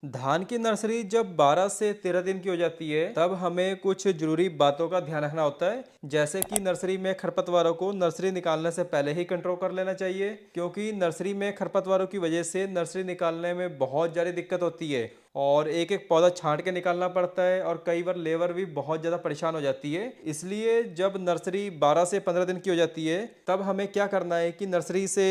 धान की नर्सरी जब 12 से 13 दिन की हो जाती है तब हमें कुछ जरूरी बातों का ध्यान रखना होता है। जैसे कि नर्सरी में खरपतवारों को नर्सरी निकालने से पहले ही कंट्रोल कर लेना चाहिए, क्योंकि नर्सरी में खरपतवारों की वजह से नर्सरी निकालने में बहुत ज़्यादा दिक्कत होती है और एक एक पौधा छांट के निकालना पड़ता है और कई बार लेबर भी बहुत ज़्यादा परेशान हो जाती है। इसलिए जब नर्सरी 12 से 15 दिन की हो जाती है तब हमें क्या करना है कि नर्सरी से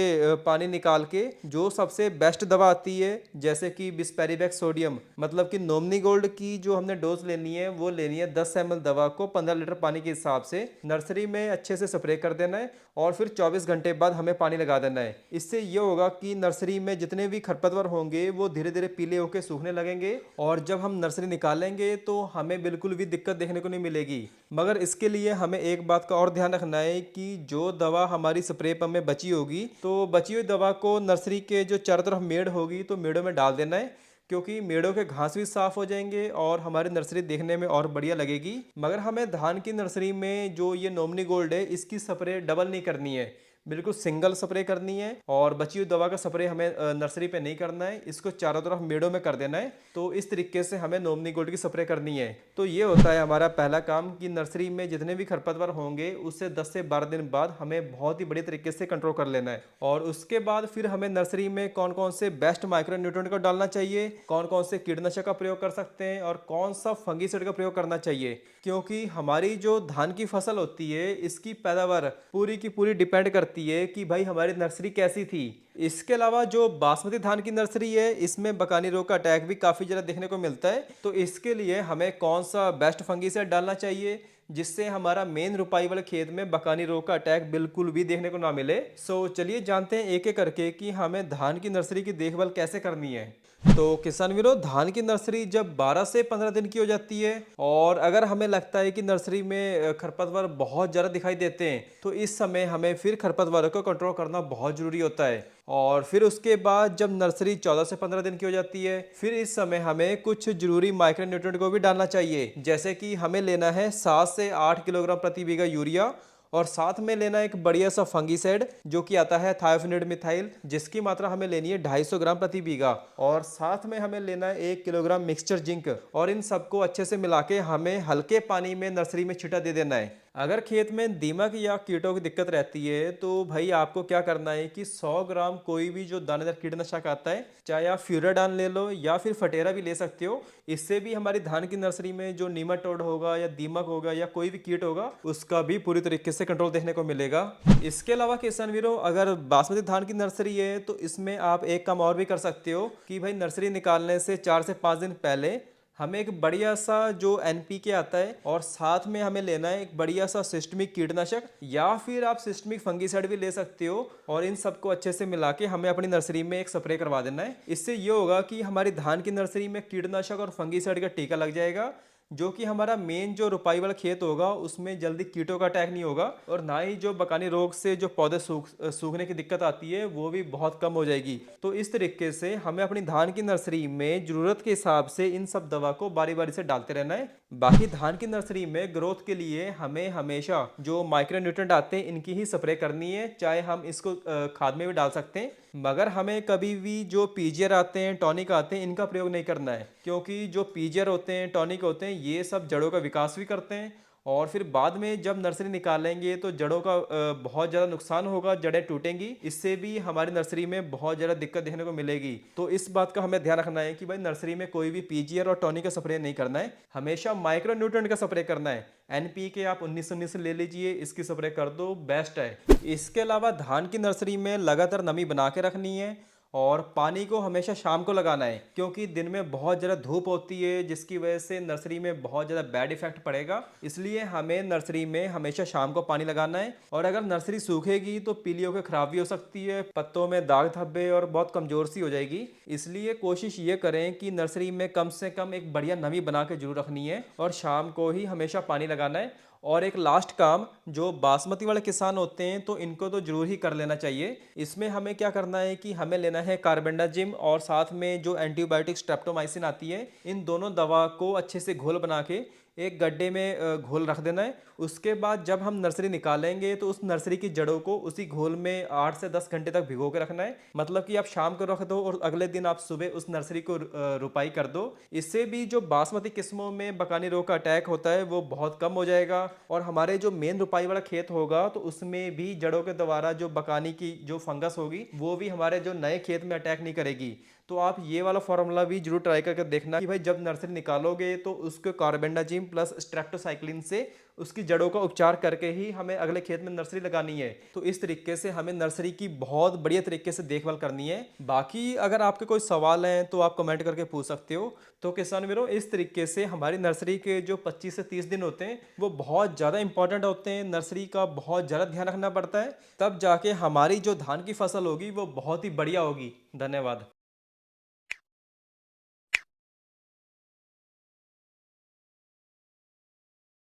पानी निकाल के जो सबसे बेस्ट दवा आती है, जैसे कि बिस्पेरिवेक्स सोडियम, मतलब कि नोमनी गोल्ड की जो हमने डोज लेनी है वो लेनी है 10 ml दवा को 15 लीटर पानी के हिसाब से नर्सरी में अच्छे से स्प्रे कर देना है और फिर 24 घंटे बाद हमें पानी लगा देना है। इससे ये होगा कि नर्सरी में जितने भी खरपतवार होंगे वो धीरे धीरे पीले होकर सूखने लगेंगे और जब हम नर्सरी निकालेंगे तो हमें बिल्कुल भी दिक्कत देखने को नहीं मिलेगी। मगर इसके लिए हमें एक बात का और ध्यान रखना है कि जो दवा हमारी स्प्रे पंप में बची होगी तो बची हुई दवा को नर्सरी के जो चारों तरफ मेड़ होगी तो मेड़ों में डाल देना है, क्योंकि मेड़ों के घास भी साफ हो जाएंगे और हमारी नर्सरी देखने में और बढ़िया लगेगी। मगर हमें धान की नर्सरी में जो ये नोमनी गोल्ड है इसकी स्प्रे डबल नहीं करनी है, बिल्कुल सिंगल स्प्रे करनी है और बची हुई दवा का स्प्रे हमें नर्सरी पे नहीं करना है, इसको चारों तरफ मेड़ों में कर देना है। तो इस तरीके से हमें नोमनी गोल्ड की स्प्रे करनी है। तो ये होता है हमारा पहला काम कि नर्सरी में जितने भी खरपतवार होंगे उससे 10 से 12 दिन बाद हमें बहुत ही बढ़िया तरीके से कंट्रोल कर लेना है। और उसके बाद फिर हमें नर्सरी में कौन कौन से बेस्ट माइक्रो न्यूट्रिएंट को डालना चाहिए, कौन कौन से कीटनाशक का प्रयोग कर सकते हैं और कौन सा फंगीसाइड का प्रयोग करना चाहिए, क्योंकि हमारी जो धान की फसल होती है इसकी पैदावार पूरी की पूरी डिपेंड करती है कि भाई हमारी नर्सरी कैसी थी। इसके अलावा जो बासमती धान की नर्सरी है इसमें बकानी रोग का अटैक भी काफ़ी ज़्यादा देखने को मिलता है। तो इसके लिए हमें कौन सा बेस्ट फंगीसाइड डालना चाहिए जिससे हमारा मेन रुपाई वाले खेत में बकानी रोग का अटैक बिल्कुल भी देखने को ना मिले। चलिए जानते हैं एक एक करके कि हमें धान की नर्सरी की देखभाल कैसे करनी है। तो किसान वीरों, धान की नर्सरी जब 12 से 15 दिन की हो जाती है और अगर हमें लगता है कि नर्सरी में खरपतवार बहुत ज़्यादा दिखाई देते हैं तो इस समय हमें फिर खरपतवारों को कंट्रोल करना बहुत ज़रूरी होता है। और फिर उसके बाद जब नर्सरी 14 से 15 दिन की हो जाती है फिर इस समय हमें कुछ जरूरी माइक्रो न्यूट्रिएंट को भी डालना चाहिए, जैसे कि हमें लेना है 7 से 8 किलोग्राम प्रति बीघा यूरिया और साथ में लेना एक बढ़िया सा फंगीसाइड जो कि आता है थायोफिनिड मिथाइल, जिसकी मात्रा हमें लेनी है 250 ग्राम प्रति बीघा और साथ में हमें लेना है 1 किलोग्राम मिक्सचर जिंक और इन सबको अच्छे से मिला के हमें हल्के पानी में नर्सरी में छिटा दे देना है। अगर खेत में दीमक या कीटों की दिक्कत रहती है तो भाई आपको क्या करना है कि 100 ग्राम कोई भी जो दानेदार कीटनाशक आता है, चाहे आप फ्यूराडान ले लो या फिर फटेरा भी ले सकते हो, इससे भी हमारी धान की नर्सरी में जो नीमाटोड होगा या दीमक होगा या कोई भी कीट होगा उसका भी पूरी तरीके से कंट्रोल देखने को मिलेगा। इसके अलावा किसान वीरों, अगर बासमती धान की नर्सरी है तो इसमें आप एक काम और भी कर सकते हो कि भाई नर्सरी निकालने से 4 से 5 दिन पहले हमें एक बढ़िया सा जो एनपीके आता है और साथ में हमें लेना है एक बढ़िया सा सिस्टमिक कीटनाशक या फिर आप सिस्टमिक फंगीसाइड भी ले सकते हो और इन सबको अच्छे से मिला के हमें अपनी नर्सरी में एक स्प्रे करवा देना है। इससे ये होगा कि हमारी धान की नर्सरी में कीटनाशक और फंगीसाइड का टीका लग जाएगा, जो कि हमारा मेन जो रुपाई वाला खेत होगा उसमें जल्दी कीटों का अटैक नहीं होगा और ना ही जो बकानी रोग से जो पौधे सूखने की दिक्कत आती है वो भी बहुत कम हो जाएगी। तो इस तरीके से हमें अपनी धान की नर्सरी में जरूरत के हिसाब से इन सब दवा को बारी बारी से डालते रहना है। बाकी धान की नर्सरी में ग्रोथ के लिए हमें हमेशा जो माइक्रो न्यूट्रिएंट आते हैं इनकी ही स्प्रे करनी है, चाहे हम इसको खाद में भी डाल सकते हैं, मगर हमें कभी भी जो पीजीआर आते हैं टॉनिक आते हैं इनका प्रयोग नहीं करना है, क्योंकि जो पीजीआर होते हैं टॉनिक होते हैं ये सब जड़ों का विकास भी करते हैं और फिर बाद में जब नर्सरी निकालेंगे तो जड़ों का बहुत ज़्यादा नुकसान होगा, जड़ें टूटेंगी, इससे भी हमारी नर्सरी में बहुत ज़्यादा दिक्कत देखने को मिलेगी। तो इस बात का हमें ध्यान रखना है कि भाई नर्सरी में कोई भी पीजीआर और टॉनिक का स्प्रे नहीं करना है, हमेशा माइक्रो न्यूट्रिएंट का स्प्रे करना है। एनपीके आप 1919 ले लीजिए, इसकी स्प्रे कर दो, बेस्ट है। इसके अलावा धान की नर्सरी में लगातार नमी बना के रखनी है और पानी को हमेशा शाम को लगाना है, क्योंकि दिन में बहुत ज़्यादा धूप होती है जिसकी वजह से नर्सरी में बहुत ज़्यादा बैड इफेक्ट पड़ेगा। इसलिए हमें नर्सरी में हमेशा शाम को पानी लगाना है और अगर नर्सरी सूखेगी तो पीली होकर खराब भी हो सकती है, पत्तों में दाग धब्बे और बहुत कमज़ोर सी हो जाएगी। इसलिए कोशिश ये करें कि नर्सरी में कम से कम एक बढ़िया नमी बना के जरूर रखनी है और शाम को ही हमेशा पानी लगाना है। और एक लास्ट काम, जो बासमती वाले किसान होते हैं तो इनको तो जरूर ही कर लेना चाहिए। इसमें हमें क्या करना है कि हमें लेना है कार्बेंडाजिम और साथ में जो एंटीबायोटिक स्ट्रेप्टोमाइसिन आती है, इन दोनों दवा को अच्छे से घोल बना के एक गड्ढे में घोल रख देना है। उसके बाद जब हम नर्सरी निकालेंगे तो उस नर्सरी की जड़ों को उसी घोल में 8 से 10 घंटे तक भिगो के रखना है। मतलब कि आप शाम को रख दो और अगले दिन आप सुबह उस नर्सरी को रुपाई कर दो। इससे भी जो बासमती किस्मों में बकानी रोग का अटैक होता है वो बहुत कम हो जाएगा। और हमारे जो मेन रुपाई वाला खेत होगा तो उसमें भी जड़ों के द्वारा जो बकानी की जो फंगस होगी वो भी हमारे जो नए खेत में अटैक नहीं करेगी। तो आप ये वाला फॉर्मूला भी जरूर ट्राई करके देखना कि भाई जब नर्सरी निकालोगे तो उसको कार्बेंडाजिम प्लस स्ट्रेप्टोसाइक्लिन से उसकी जड़ों का उपचार करके ही हमें अगले खेत में नर्सरी लगानी है। तो इस तरीके से हमें नर्सरी की बहुत बढ़िया तरीके से देखभाल करनी है। बाकी अगर आपके कोई सवाल हैं तो आप कमेंट करके पूछ सकते हो। तो किसान वीरों, इस तरीके से हमारी नर्सरी के जो 25 से 30 दिन होते हैं वो बहुत ज़्यादा इंपॉर्टेंट होते हैं। नर्सरी का बहुत ज़्यादा ध्यान रखना पड़ता है, तब जाके हमारी जो धान की फसल होगी वो बहुत ही बढ़िया होगी। धन्यवाद।